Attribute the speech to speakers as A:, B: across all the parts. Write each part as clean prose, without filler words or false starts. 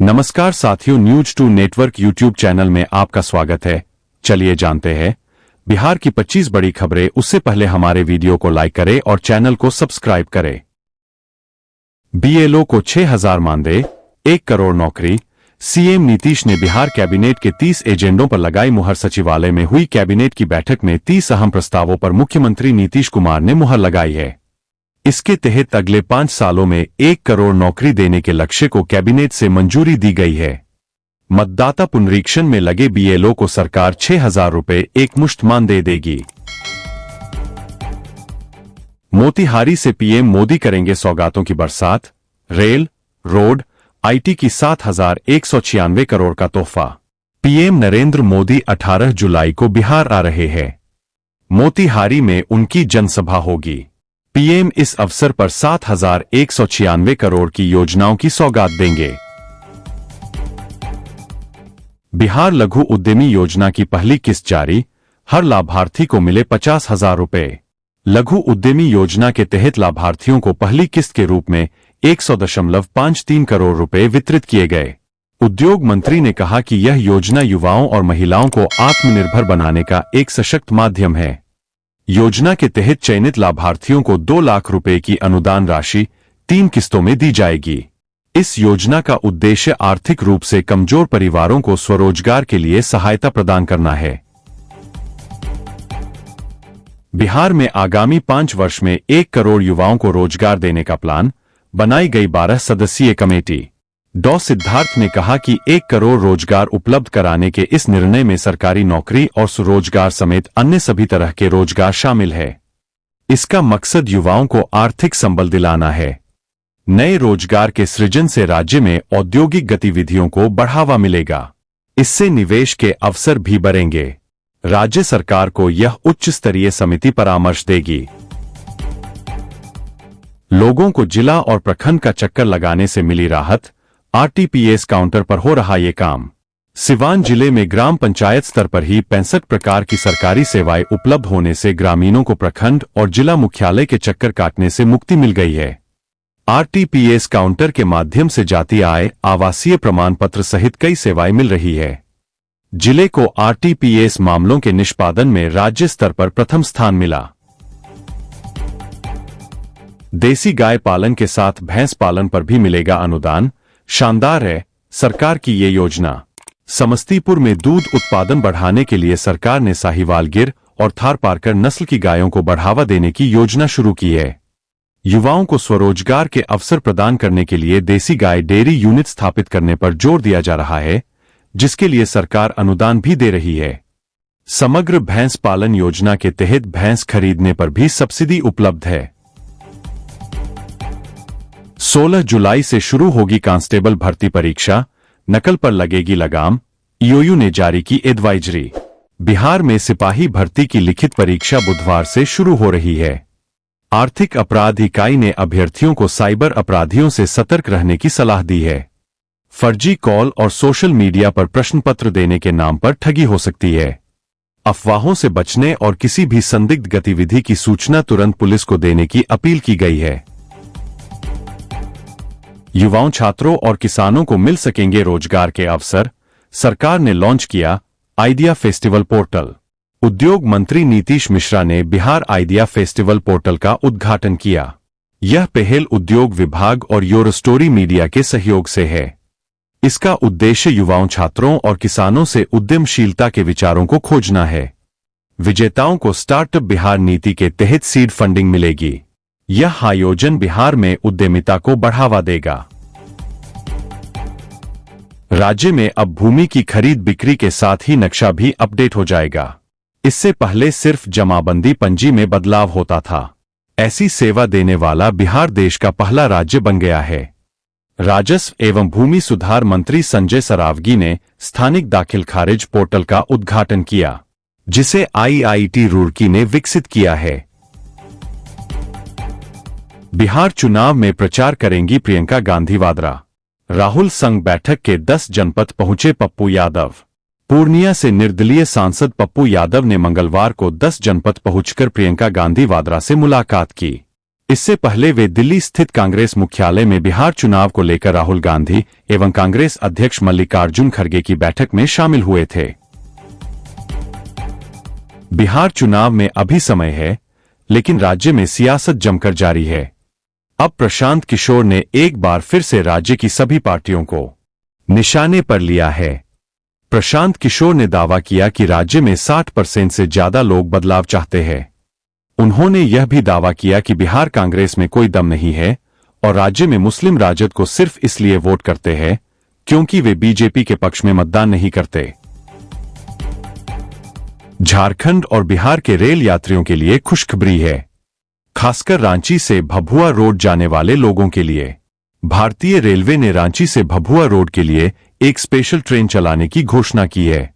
A: नमस्कार साथियों, news two network YouTube channel में आपका स्वागत है। चलिए जानते हैं बिहार की 25 बड़ी खबरें। उससे पहले हमारे वीडियो को लाइक करें और चैनल को सब्सक्राइब करें। बीएलओ को 6,000 मानदेय, 1 करोड़ नौकरी। सीएम नीतीश ने बिहार कैबिनेट के 30 एजेंडों पर लगाई मुहर। सचिवालय में हुई कैबिनेट की बैठक में 30 अहम प्रस्तावों पर मुख्यमंत्री नीतीश कुमार ने मुहर लगाई है। इसके तहत अगले 5 सालों में 1 करोड़ नौकरी देने के लक्ष्य को कैबिनेट से मंजूरी दी गई है। मतदाता पुनरीक्षण में लगे बीएलओ को सरकार 6,000 रुपए एकमुश्त मानदेय देगी। मोतिहारी से पीएम मोदी करेंगे सौगातों की बरसात। रेल, रोड, आईटी की 7,196 करोड़ का तोहफा। पीएम नरेंद्र मोदी 18 जुलाई को बिहार आ रहे हैं। मोतिहारी में उनकी जनसभा होगी। पीएम इस अवसर पर 7,196 करोड़ की योजनाओं की सौगात देंगे। बिहार लघु उद्यमी योजना की पहली किस्त जारी, हर लाभार्थी को मिले 50,000 रुपए। लघु उद्यमी योजना के तहत लाभार्थियों को पहली किस्त के रूप में 100.53 करोड़ रुपए वितरित किए गए। उद्योग मंत्री ने कहा कि यह योजना युवाओं और महिलाओं को आत्मनिर्भर बनाने का एक सशक्त माध्यम है। योजना के तहत चयनित लाभार्थियों को 2 लाख रुपए की अनुदान राशि 3 किस्तों में दी जाएगी। इस योजना का उद्देश्य आर्थिक रूप से कमजोर परिवारों को स्वरोजगार के लिए सहायता प्रदान करना है। बिहार में आगामी 5 वर्ष में 1 करोड़ युवाओं को रोजगार देने का प्लान, बनाई गई 12 सदस्यीय कमेटी। डॉ सिद्धार्थ ने कहा कि 1 करोड़ रोजगार उपलब्ध कराने के इस निर्णय में सरकारी नौकरी और स्वरोजगार समेत अन्य सभी तरह के रोजगार शामिल है। इसका मकसद युवाओं को आर्थिक संबल दिलाना है। नए रोजगार के सृजन से राज्य में औद्योगिक गतिविधियों को बढ़ावा मिलेगा। इससे निवेश के अवसर भी बढ़ेंगे। राज्य सरकार को यह उच्च स्तरीय समिति परामर्श देगी। लोगों को जिला और प्रखंड का चक्कर लगाने से मिली राहत। आरटीपीएस काउंटर पर हो रहा ये काम। सिवान जिले में ग्राम पंचायत स्तर पर ही 65 प्रकार की सरकारी सेवाएं उपलब्ध होने से ग्रामीणों को प्रखंड और जिला मुख्यालय के चक्कर काटने से मुक्ति मिल गई है। आरटीपीएस काउंटर के माध्यम से जातीय आय, आवासीय प्रमाण पत्र सहित कई सेवाएं मिल रही है। जिले को आरटीपीएस मामलों के निष्पादन में राज्य स्तर पर प्रथम स्थान मिला। देसी गाय पालन के साथ भैंस पालन पर भी मिलेगा अनुदान। शानदार है सरकार की ये योजना। समस्तीपुर में दूध उत्पादन बढ़ाने के लिए सरकार ने साहिवाल गिर और थारपारकर नस्ल की गायों को बढ़ावा देने की योजना शुरू की है। युवाओं को स्वरोजगार के अवसर प्रदान करने के लिए देसी गाय डेयरी यूनिट स्थापित करने पर जोर दिया जा रहा है, जिसके लिए सरकार अनुदान भी दे रही है। समग्र भैंस पालन योजना के तहत भैंस खरीदने पर भी सब्सिडी उपलब्ध है। 16 जुलाई से शुरू होगी कांस्टेबल भर्ती परीक्षा, नकल पर लगेगी लगाम। ईओयू ने जारी की एडवाइजरी। बिहार में सिपाही भर्ती की लिखित परीक्षा बुधवार से शुरू हो रही है। आर्थिक अपराध इकाई ने अभ्यर्थियों को साइबर अपराधियों से सतर्क रहने की सलाह दी है। फर्जी कॉल और सोशल मीडिया पर प्रश्न पत्र देने के नाम पर ठगी हो सकती है। अफवाहों से बचने और किसी भी संदिग्ध गतिविधि की सूचना तुरंत पुलिस को देने की अपील की गई है। युवाओं, छात्रों और किसानों को मिल सकेंगे रोजगार के अवसर। सरकार ने लॉन्च किया आइडिया फेस्टिवल पोर्टल। उद्योग मंत्री नीतीश मिश्रा ने बिहार आइडिया फेस्टिवल पोर्टल का उद्घाटन किया। यह पहल उद्योग विभाग और योरस्टोरी मीडिया के सहयोग से है। इसका उद्देश्य युवाओं, छात्रों और किसानों से उद्यमशीलता के विचारों को खोजना है। विजेताओं को स्टार्टअप बिहार नीति के तहत सीड फंडिंग मिलेगी। यह आयोजन बिहार में उद्यमिता को बढ़ावा देगा। राज्य में अब भूमि की खरीद बिक्री के साथ ही नक्शा भी अपडेट हो जाएगा। इससे पहले सिर्फ जमाबंदी पंजी में बदलाव होता था। ऐसी सेवा देने वाला बिहार देश का पहला राज्य बन गया है। राजस्व एवं भूमि सुधार मंत्री संजय सरावगी ने स्थानिक दाखिल खारिज पोर्टल का उद्घाटन किया, जिसे आईआईटी रुड़की ने विकसित किया है। बिहार चुनाव में प्रचार करेंगी प्रियंका गांधी वाड्रा। राहुल संग बैठक के 10 जनपद पहुंचे पप्पू यादव। पूर्णिया से निर्दलीय सांसद पप्पू यादव ने मंगलवार को 10 जनपद पहुंचकर प्रियंका गांधी वाड्रा से मुलाकात की। इससे पहले वे दिल्ली स्थित कांग्रेस मुख्यालय में बिहार चुनाव को लेकर राहुल गांधी एवं कांग्रेस अध्यक्ष मल्लिकार्जुन खड़गे की बैठक में शामिल हुए थे। बिहार चुनाव में अभी समय है, लेकिन राज्य में सियासत जमकर जारी है। अब प्रशांत किशोर ने एक बार फिर से राज्य की सभी पार्टियों को निशाने पर लिया है। प्रशांत किशोर ने दावा किया कि राज्य में 60% से ज्यादा लोग बदलाव चाहते हैं। उन्होंने यह भी दावा किया कि बिहार कांग्रेस में कोई दम नहीं है और राज्य में मुस्लिम राजद को सिर्फ इसलिए वोट करते हैं क्योंकि वे बीजेपी के पक्ष में मतदान नहीं करते। झारखंड और बिहार के रेल यात्रियों के लिए खुशखबरी है, खासकर रांची से भभुआ रोड जाने वाले लोगों के लिए। भारतीय रेलवे ने रांची से भभुआ रोड के लिए एक स्पेशल ट्रेन चलाने की घोषणा की है।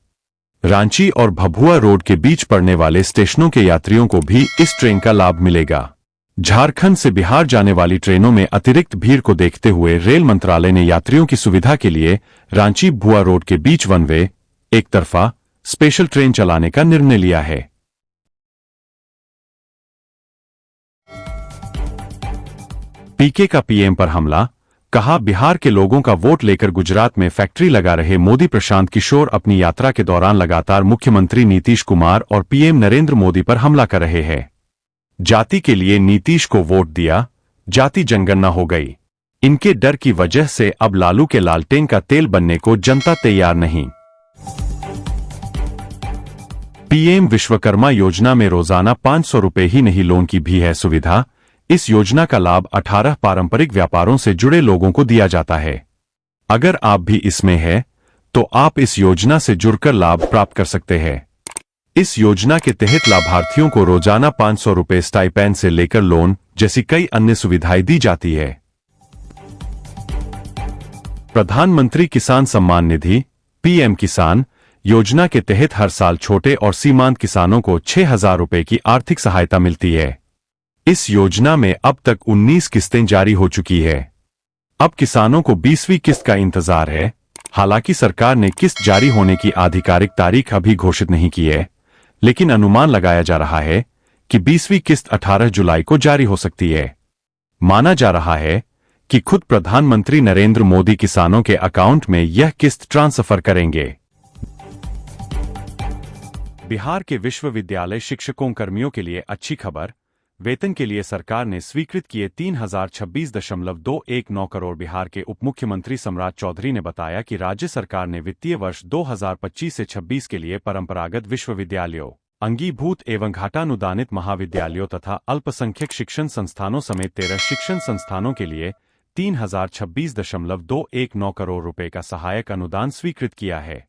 A: रांची और भभुआ रोड के बीच पड़ने वाले स्टेशनों के यात्रियों को भी इस ट्रेन का लाभ मिलेगा। झारखंड से बिहार जाने वाली ट्रेनों में अतिरिक्त भीड़ को देखते हुए रेल मंत्रालय ने यात्रियों की सुविधा के लिए रांची भभुआ रोड के बीच वन वे, एक तरफा स्पेशल ट्रेन चलाने का निर्णय लिया है। पीके का पीएम पर हमला, कहा बिहार के लोगों का वोट लेकर गुजरात में फैक्ट्री लगा रहे मोदी। प्रशांत किशोर अपनी यात्रा के दौरान लगातार मुख्यमंत्री नीतीश कुमार और पीएम नरेंद्र मोदी पर हमला कर रहे हैं। जाति के लिए नीतीश को वोट दिया, जाति जनगणना हो गई। इनके डर की वजह से अब लालू के लालटेन का तेल बनने को जनता तैयार नहीं। पीएम विश्वकर्मा योजना में रोजाना 500 रुपए ही नहीं, लोन की भी है सुविधा। इस योजना का लाभ 18 पारंपरिक व्यापारों से जुड़े लोगों को दिया जाता है। अगर आप भी इसमें हैं, तो आप इस योजना से जुड़कर लाभ प्राप्त कर सकते हैं। इस योजना के तहत लाभार्थियों को रोजाना 500 रुपए स्टाइपेंड से लेकर लोन जैसी कई अन्य सुविधाएं दी जाती है। प्रधानमंत्री किसान सम्मान निधि पीएम किसान योजना के तहत हर साल छोटे और सीमांत किसानों को 6,000 रुपए की आर्थिक सहायता मिलती है। इस योजना में अब तक 19 किस्तें जारी हो चुकी है। अब किसानों को 20वीं किस्त का इंतजार है। हालांकि सरकार ने किस्त जारी होने की आधिकारिक तारीख अभी घोषित नहीं की है, लेकिन अनुमान लगाया जा रहा है कि 20वीं किस्त 18 जुलाई को जारी हो सकती है। माना जा रहा है कि खुद प्रधानमंत्री नरेंद्र मोदी किसानों के अकाउंट में यह किस्त ट्रांसफर करेंगे। बिहार के विश्वविद्यालय शिक्षकों कर्मियों के लिए अच्छी खबर, वेतन के लिए सरकार ने स्वीकृत किए 3026.219 करोड़। बिहार के उप मुख्यमंत्री सम्राट चौधरी ने बताया कि राज्य सरकार ने वित्तीय वर्ष 2025 से 26 के लिए परंपरागत विश्वविद्यालयों, अंगीभूत एवं घाटानुदानित महाविद्यालयों तथा अल्पसंख्यक शिक्षण संस्थानों समेत 13 शिक्षण संस्थानों के लिए 3026.219 करोड़ रुपए का सहायक अनुदान स्वीकृत किया है।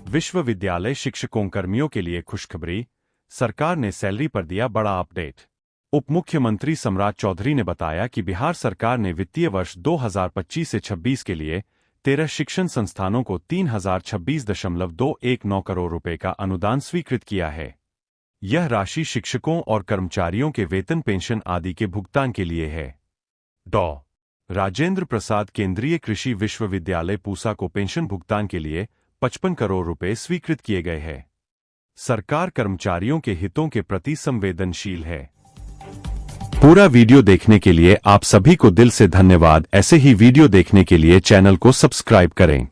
A: विश्वविद्यालय शिक्षकों कर्मियों के लिए खुशखबरी, सरकार ने सैलरी पर दिया बड़ा अपडेट। उप मुख्यमंत्री सम्राट चौधरी ने बताया कि बिहार सरकार ने वित्तीय वर्ष 2025 से 26 के लिए 13 शिक्षण संस्थानों को 3026.219 करोड़ रुपए का अनुदान स्वीकृत किया है। यह राशि शिक्षकों और कर्मचारियों के वेतन, पेंशन आदि के भुगतान के लिए है। डॉ. राजेंद्र प्रसाद केंद्रीय कृषि विश्वविद्यालय पूसा को पेंशन भुगतान के लिए 55 करोड़ रुपए स्वीकृत किए गए हैं। सरकार कर्मचारियों के हितों के प्रति संवेदनशील है। पूरा वीडियो देखने के लिए आप सभी को दिल से धन्यवाद। ऐसे ही वीडियो देखने के लिए चैनल को सब्सक्राइब करें।